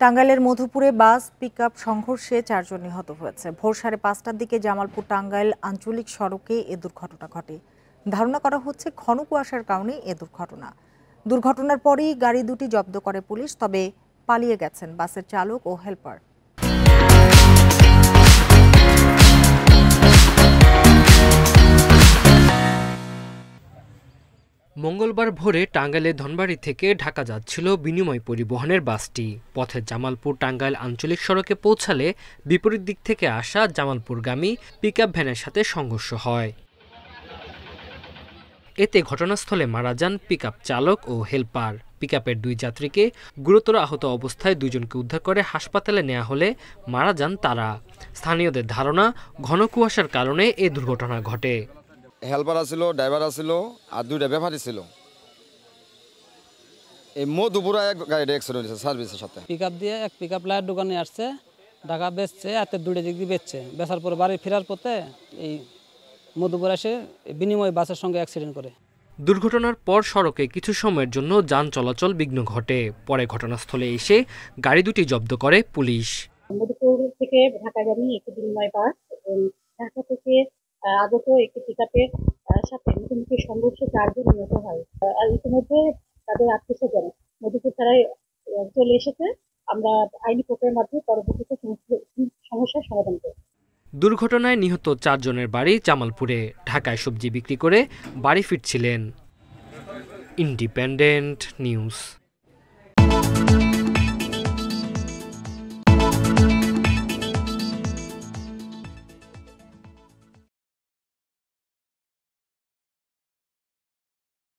টাঙ্গাইলের মধুপুরে বাস পিকআপ সংঘর্ষে 4 জন নিহত হয়েছে। ভোর 5:30টার দিকে জামালপুর টাঙ্গাইল আঞ্চলিক সড়কে এ দুর্ঘটনা ঘটে। ধারণা করা হচ্ছে ঘন কুয়াশার কারণে এ দুর্ঘটনার পরেই গাড়ি দুটি জব্দ করে পুলিশ, তবে পালিয়ে গেছেন বাসের চালক ও হেলপার। মঙ্গলবার ভোরে টাঙ্গাইলের ধনবাড়ী থেকে ঢাকা যাচ্ছিল বিনিময় পরিবহনের বাসটি। পথে জামালপুর টাঙ্গাইল আঞ্চলিক সড়কে পৌঁছালে বিপরীত দিক থেকে আসা জামালপুরগামী পিকআপ ভ্যানের সাথে সংঘর্ষ হয়। এতে ঘটনাস্থলে মারা যান পিকআপ চালক ও হেলপার। পিকআপের 2 যাত্রীকে গুরুতর আহত অবস্থায় 2 জনকে উদ্ধার করে হাসপাতালে নেওয়া হলে মারা যান তারা। স্থানীয়দের ধারণা, ঘন কুয়াশার কারণে এ দুর্ঘটনা ঘটে। হেল্পার আছিল, ড্রাইভার আছিল আর 2টা ব্যাপারী ছিল। এই মধুপুরা এক গাড়িটা অ্যাক্সিডেন্ট হয়েছে সার্ভিসের সাথে। পিকআপ দিয়ে এক পিকআপ লাইট দোকানে আসছে, ঢাকা বেচছে, হাতে 2টা দিক দিয়ে বেচছে। বেচার পর বাড়ি ফেরার পথে এই মধুপুরা এসে বিনিময় বাসের সঙ্গে অ্যাক্সিডেন্ট করে। দুর্ঘটনার পর সড়কে কিছু সময়ের জন্য যান চলাচল বিঘ্ন ঘটে। পরে ঘটনাস্থলে এসে গাড়ি দুটি জব্দ করে পুলিশ। মধুপুর থেকে ঢাকাগামী একটি বিনিময় বাস এবং ঢাকা থেকে আগত একটি পিকআপের সাথে মুখোমুখি সংঘর্ষে 4 জন নিহত হয়। আর ইতিমধ্যে তাদের আত্মীয়স্বজন মধুপুর থানায় চলে এসেছে। আমরা আইনি প্রক্রিয়ার মাধ্যমে পরবর্তীতে সমস্যার সমাধান করব। দুর্ঘটনায় নিহত 4 জনের বাড়ি জামালপুরে। ঢাকায় সবজি বিক্রি করে বাড়ি ফিরছিলেন। Independent news.